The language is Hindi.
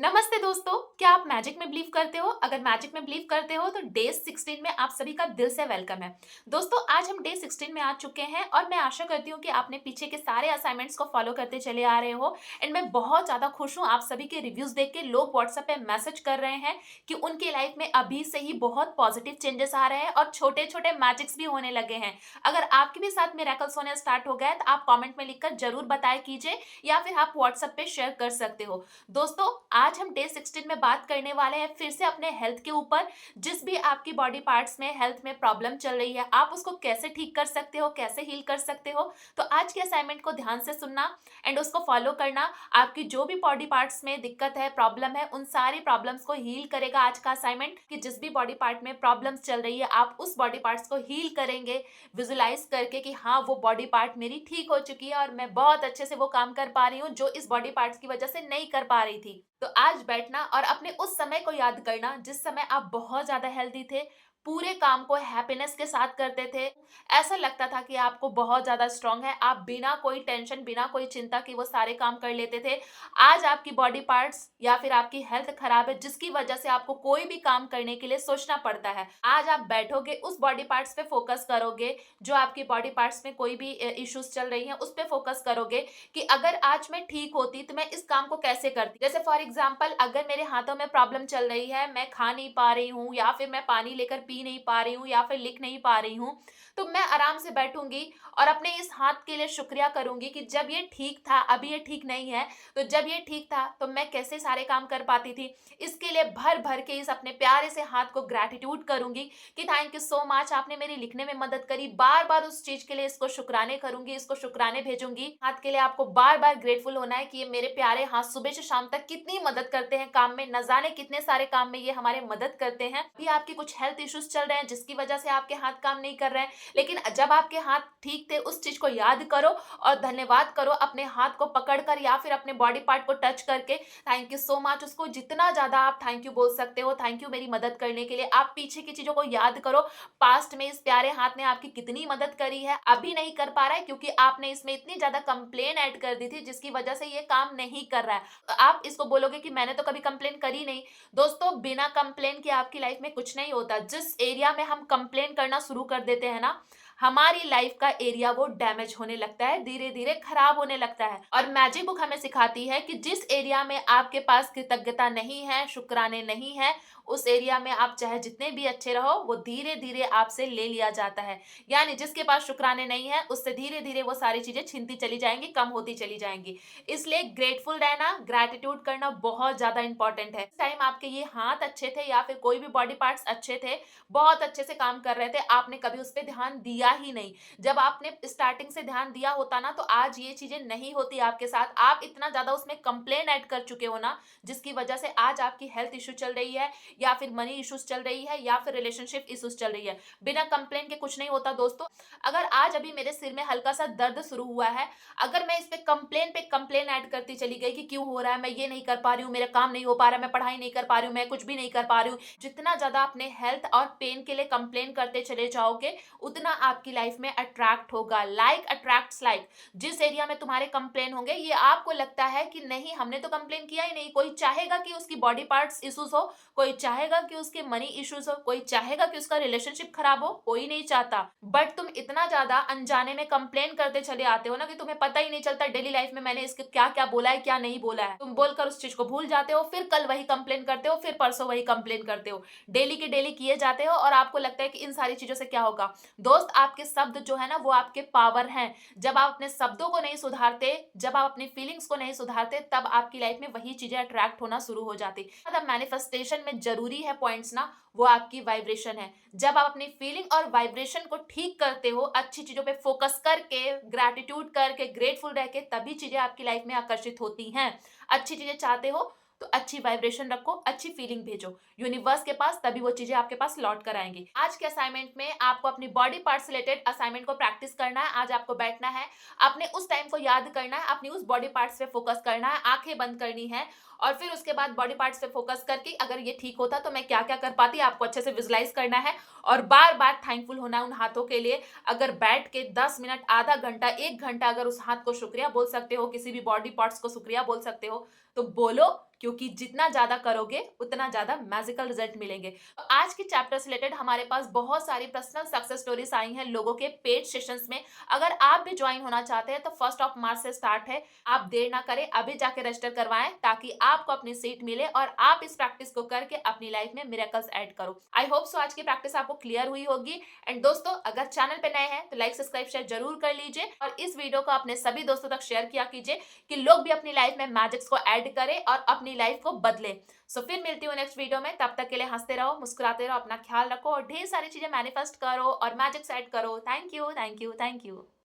नमस्ते दोस्तों, क्या आप मैजिक में बिलीव करते हो? अगर मैजिक में बिलीव करते हो तो डे 16 में आप सभी का दिल से वेलकम है। दोस्तों, आज हम डे 16 में आ चुके हैं और मैं आशा करती हूँ कि आपने पीछे के सारे असाइनमेंट्स को फॉलो करते चले आ रहे हो। एंड मैं बहुत ज़्यादा खुश हूँ आप सभी के रिव्यूज देख के। लोग व्हाट्सएप पे मैसेज कर रहे हैं कि उनकी लाइफ में अभी से ही बहुत पॉजिटिव चेंजेस आ रहे हैं और छोटे छोटे मैजिक्स भी होने लगे हैं। अगर आपके भी साथ मिरेकल्स होने स्टार्ट हो गए तो आप कॉमेंट में लिखकर जरूर बताया कीजिए या फिर आप व्हाट्सएप पे शेयर कर सकते हो। दोस्तों, आज हम डे 16 में बात करने वाले हैं फिर से अपने हेल्थ के ऊपर। जिस भी आपकी बॉडी पार्ट्स में हेल्थ में प्रॉब्लम चल रही है, आप उसको कैसे ठीक कर सकते हो, कैसे हील कर सकते हो। तो आज के असाइनमेंट को ध्यान से सुनना एंड उसको फॉलो करना। आपकी जो भी बॉडी पार्ट्स में दिक्कत है, प्रॉब्लम है, उन सारी प्रॉब्लम्स को हील करेगा आज का असाइनमेंट। कि जिस भी बॉडी पार्ट में प्रॉब्लम्स चल रही है, आप उस बॉडी पार्ट्स को हील करेंगे विजुलाइज करके कि हाँ, वो बॉडी पार्ट मेरी ठीक हो चुकी है और मैं बहुत अच्छे से वो काम कर पा रही हूँ जो इस बॉडी पार्ट्स की वजह से नहीं कर पा रही थी। तो आज बैठना और अपने उस समय को याद करना जिस समय आप बहुत ज्यादा हेल्दी थे, पूरे काम को हैप्पीनेस के साथ करते थे। ऐसा लगता था कि आपको बहुत ज्यादा स्ट्रांग है, आप बिना कोई टेंशन, बिना कोई चिंता की वो सारे काम कर लेते थे। आज आपकी बॉडी पार्ट्स या फिर आपकी हेल्थ खराब है जिसकी वजह से आपको कोई भी काम करने के लिए सोचना पड़ता है। आज आप बैठोगे, उस बॉडी पार्ट्स पे फोकस करोगे जो आपकी बॉडी पार्ट्स में कोई भी इश्यूज चल रही हैं, उस पे फोकस करोगे कि अगर आज मैं ठीक होती तो मैं इस काम को कैसे करती। जैसे फॉर एग्जांपल, अगर मेरे हाथों में प्रॉब्लम चल रही है, मैं खा नहीं पा रही हूँ या फिर मैं पानी लेकर पी नहीं पा रही हूँ या फिर लिख नहीं पा रही हूँ, तो मैं आराम से बैठूंगी और अपने इस हाथ के लिए शुक्रिया करूंगी कि जब ये ठीक था, अभी ये ठीक नहीं है, तो जब ये ठीक था तो मैं कैसे सारे काम कर पाती थी। इसके लिए भर भर के इस अपने प्यारे से हाथ को ग्रैटिट्यूड करूंगी कि थैंक यू सो मच, आपने मेरी लिखने में मदद करी। बार बार उस चीज के लिए इसको शुक्राने करूंगी, इसको शुक्राने भेजूंगी। हाथ के लिए आपको बार बार ग्रेटफुल होना है कि ये मेरे प्यारे हाथ सुबह से शाम तक कितनी मदद करते हैं काम में, न जाने कितने सारे काम में ये हमारे मदद करते हैं। भी आपके कुछ हेल्थ इश्यूज चल रहे हैं जिसकी वजह से आपके हाथ काम नहीं कर रहे हैं, लेकिन जब आपके हाथ ठीक थे, उस चीज को याद करो और धन्यवाद करो अपने हाथ को पकड़कर या फिर अपने बॉडी पार्ट को टच करके। थैंक यू सो मच, उसको जितना ज्यादा आप थैंक यू बोल सकते हो, थैंक यू मेरी मदद करने के लिए। आप पीछे की चीजों को याद करो, पास्ट में इस प्यारे हाथ ने आपकी कितनी मदद करी है। अभी नहीं कर पा रहा है क्योंकि आपने इसमें इतनी ज्यादा कंप्लेन ऐड कर दी थी जिसकी वजह से ये काम नहीं कर रहा है। तो आप इसको बोलोगे कि मैंने तो कभी कंप्लेन करी नहीं। दोस्तों, बिना कंप्लेन के आपकी लाइफ में कुछ नहीं होता। जिस एरिया में हम कंप्लेन करना शुरू कर देते हैं ना, हमारी लाइफ का एरिया वो डैमेज होने लगता है, धीरे धीरे खराब होने लगता है। और मैजिक बुक हमें सिखाती है कि जिस एरिया में आपके पास कृतज्ञता नहीं है, शुक्राने नहीं है, उस एरिया में आप चाहे जितने भी अच्छे रहो, वो धीरे धीरे आपसे ले लिया जाता है। यानी जिसके पास शुक्राने नहीं है, उससे धीरे धीरे वो सारी चीजें छिनती चली जाएंगी, कम होती चली जाएंगी। इसलिए ग्रेटफुल रहना, ग्रैटिट्यूड करना बहुत ज्यादा इंपॉर्टेंट है। इस टाइम आपके ये हाथ अच्छे थे या फिर कोई भी बॉडी पार्ट्स अच्छे थे, बहुत अच्छे से काम कर रहे थे, आपने कभी उस पर ध्यान दिया ही नहीं। जब आपने स्टार्टिंग से ध्यान दिया होता ना, तो आज ये चीजें नहीं होती आपके साथ। आप इतना ज्यादा उसमें कंप्लेन ऐड कर चुके हो ना, जिसकी वजह से आज आपकी हेल्थ इश्यू चल रही है या फिर मनी इश्यूज चल रही है या फिर रिलेशनशिप इश्यूज चल रही है। बिना कंप्लेन के कुछ नहीं होता दोस्तों। अगर आज अभी मेरे सिर में हल्का सा दर्द शुरू हुआ है, अगर मैं इस पे कंप्लेन ऐड करती चली गई कि क्यों हो रहा है, मैं ये नहीं कर पा रही हूँ, मेरा काम नहीं हो पा रहा है, मैं पढ़ाई नहीं कर पा रही हूँ, मैं कुछ भी नहीं कर पा रही हूँ, जितना ज्यादा अपने हेल्थ और पेन के लिए कंप्लेन करते चले जाओगे, उतना आपकी लाइफ में अट्रैक्ट होगा। Like attracts like. जिस एरिया में तुम्हारे कंप्लेन होंगे, ये आपको लगता है कि नहीं, हमने तो कंप्लेन किया ही नहीं। कोई चाहेगा कि उसकी बॉडी पार्ट्स इश्यूज हो, कोई चाहेगा कि उसके मनी इश्यूज हो, कोई चाहेगा कि उसका रिलेशनशिप खराब हो, कोई नहीं चाहता। बट तुम इतना ज्यादा अनजाने में कंप्लेन करते चले आते हो ना कि तुम्हें पता ही नहीं चलता डेली लाइफ में मैंने इसके क्या क्या बोला है, क्या नहीं बोला है। तुम बोलकर उस चीज को भूल जाते हो, फिर कल वही कंप्लेन करते हो, फिर परसों वही कंप्लेन करते हो, डेली के डेली किए जाते हो और आपको लगता है कि इन सारी चीजों से क्या होगा। दोस्त, आपके शब्द जो है ना, वो आपके पावर हैं। जब आप अपने शब्दों को नहीं सुधारते, जब आप अपनी फीलिंग्स को नहीं सुधारते, तब आपकी लाइफ में वही चीजें अट्रैक्ट होना शुरू हो जाती। मतलब मैनिफेस्टेशन में जरूरी है पॉइंट्स ना, वो आपकी वाइब्रेशन है। जब आप अपनी फीलिंग और वाइब्रेशन को ठीक करते हो, अच्छी चीजों पे फोकस करके, ग्रैटिट्यूड करके, ग्रेटफुल रह के, तभी चीजें आपकी लाइफ में आकर्षित होती हैं। अच्छी चीजें चाहते हो तो अच्छी वाइब्रेशन रखो, अच्छी फीलिंग भेजो यूनिवर्स के पास, तभी वो चीजें आपके पास लौट कर आएंगी। आज के असाइनमेंट में आपको अपनी बॉडी पार्ट रिलेटेड असाइनमेंट को प्रैक्टिस करना है। आज आपको बैठना है, अपने उस टाइम को याद करना है, अपनी उस बॉडी पार्ट्स पे फोकस करना है, आंखें बंद करनी है और फिर उसके बाद बॉडी पार्ट्स पे फोकस करके अगर ये ठीक होता तो मैं क्या क्या कर पाती, आपको अच्छे से विजुलाइज करना है और बार बार थैंकफुल होना है उन हाथों के लिए। अगर बैठ के 10 मिनट, आधा घंटा, 1 घंटा अगर उस हाथ को शुक्रिया बोल सकते हो, किसी भी बॉडी पार्ट्स को शुक्रिया बोल सकते हो, तो बोलो। क्योंकि जितना ज्यादा करोगे उतना ज्यादा मैजिकल रिजल्ट मिलेंगे। तो आज के चैप्टर से रिलेटेड हमारे पास बहुत सारी पर्सनल सक्सेस स्टोरीज आई हैं लोगों के पेड सेशंस में। अगर आप भी ज्वाइन होना चाहते हैं तो 1 मार्च से स्टार्ट है। आप देर ना करें, अभी जाके रजिस्टर करवाएं ताकि आपको अपनी सीट मिले और आप इस प्रैक्टिस को करके अपनी लाइफ में मिरेकल्स ऐड करो। आई होप सो आज की प्रैक्टिस आपको क्लियर हुई होगी। एंड दोस्तों, अगर चैनल पे नए हैं तो लाइक सब्सक्राइब शेयर जरूर कर लीजिए और इस वीडियो को अपने सभी दोस्तों तक शेयर किया कीजिए कि लोग भी अपनी लाइफ में मैजिक्स को ऐड करें और अपनी लाइफ को बदले। सो फिर मिलती हूँ नेक्स्ट वीडियो में। तब तक के लिए हंसते रहो, मुस्कुराते रहो, अपना ख्याल रखो और ढेर सारी चीजें मैनिफेस्ट करो और मैजिक्स ऐड करो। Thank you, thank you, thank you.